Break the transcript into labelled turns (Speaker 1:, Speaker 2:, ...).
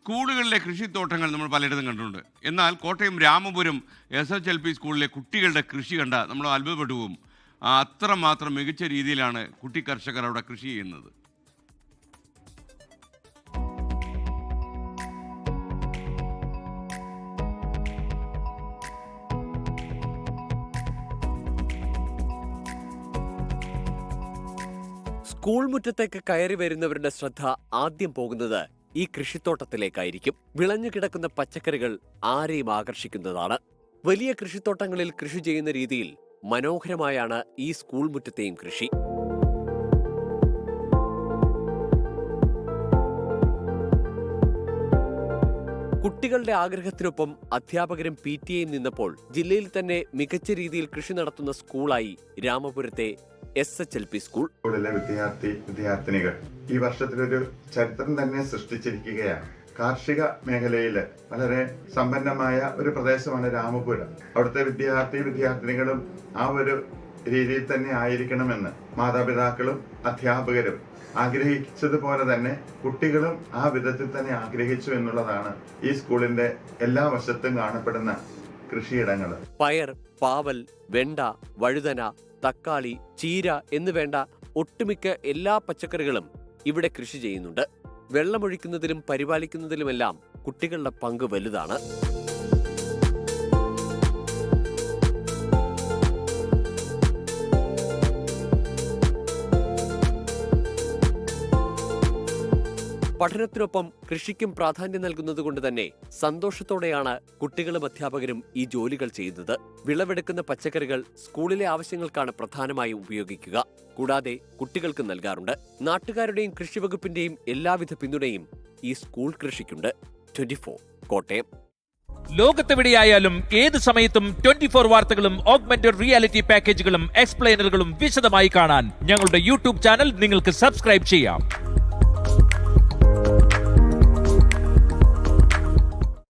Speaker 1: സ്കൂളുകളിലെ കൃഷിത്തോട്ടങ്ങൾ നമ്മൾ പലയിടത്തും കണ്ടിട്ടുണ്ട്. എന്നാൽ കോട്ടയം രാമപുരം SHLP സ്കൂളിലെ കുട്ടികളുടെ കൃഷി കണ്ട നമ്മൾ അത്ഭുതപ്പെട്ടു പോകും. അത്രമാത്രം മികച്ച രീതിയിലാണ് കുട്ടി കർഷകർ അവിടെ കൃഷി ചെയ്യുന്നത്.
Speaker 2: സ്കൂൾ മുറ്റത്തേക്ക് കയറി വരുന്നവരുടെ ശ്രദ്ധ ആദ്യം പോകുന്നത് ഈ കൃഷിത്തോട്ടത്തിലേക്കായിരിക്കും. വിളഞ്ഞു കിടക്കുന്ന പച്ചക്കറികൾ ആരെയും ആകർഷിക്കുന്നതാണ്. വലിയ കൃഷിത്തോട്ടങ്ങളിൽ കൃഷി ചെയ്യുന്ന രീതിയിൽ മനോഹരമായാണ് ഈ സ്കൂൾ മുറ്റത്തെയും കൃഷി. കുട്ടികളുടെ ആഗ്രഹത്തിനൊപ്പം അധ്യാപകരും PTA നിന്നപ്പോൾ ജില്ലയിൽ തന്നെ മികച്ച രീതിയിൽ കൃഷി നടത്തുന്ന സ്കൂളായി രാമപുരത്തെ SHLP സ്കൂൾ.
Speaker 3: സ്കൂളിലെ വിദ്യാർത്ഥിനികൾ ഈ വർഷത്തിലൊരു ചരിത്രം തന്നെ സൃഷ്ടിച്ചിരിക്കുകയാണ്. കാർഷിക മേഖലയിൽ വളരെ സമ്പന്നമായ ഒരു പ്രദേശമാണ് രാമപുരം. അവിടുത്തെ വിദ്യാർത്ഥിനികളും ആ ഒരു രീതിയിൽ തന്നെ ആയിരിക്കണമെന്ന് മാതാപിതാക്കളും അധ്യാപകരും ആഗ്രഹിച്ചതുപോലെ തന്നെ കുട്ടികളും ആ വിധത്തിൽ തന്നെ ആഗ്രഹിച്ചു എന്നുള്ളതാണ് ഈ സ്കൂളിന്റെ എല്ലാ വശത്തും കാണപ്പെടുന്ന കൃഷിയിടങ്ങൾ.
Speaker 2: പയർ, പാവൽ, വെണ്ട, വഴുതന, തക്കാളി, ചീര എന്നുവേണ്ട ഒട്ടുമിക്ക എല്ലാ പച്ചക്കറികളും ഇവിടെ കൃഷി ചെയ്യുന്നുണ്ട്. വെള്ളമൊഴിക്കുന്നതിലും പരിപാലിക്കുന്നതിലുമെല്ലാം കുട്ടികളുടെ പങ്ക് വലുതാണ്. പഠനത്തിനൊപ്പം കൃഷിക്കും പ്രാധാന്യം നൽകുന്നതുകൊണ്ട് തന്നെ സന്തോഷത്തോടെയാണ് കുട്ടികളും അധ്യാപകരും ഈ ജോലികൾ ചെയ്യുന്നത്. വിളവെടുക്കുന്ന പച്ചക്കറികൾ സ്കൂളിലെ ആവശ്യങ്ങൾക്കാണ് പ്രധാനമായും ഉപയോഗിക്കുക. കൂടാതെ കുട്ടികൾക്ക് നൽകാറുണ്ട്. നാട്ടുകാരുടെയും കൃഷിവകുപ്പിന്റെയും എല്ലാവിധ പിന്തുണയും ഈ സ്കൂൾ കൃഷിക്കുണ്ട്. 24 കോട്ടയം.
Speaker 4: ലോകത്തെവിടെയായാലും ഏത് സമയത്തും 24 വാർത്തകളും ഓഗ്മെന്റഡ് റിയാലിറ്റി പാക്കേജുകളും എക്സ്പ്ലെയിനറുകളും വിശദമായി കാണാൻ ഞങ്ങളുടെ YouTube ചാനൽ നിങ്ങൾക്ക് സബ്സ്ക്രൈബ് ചെയ്യാം.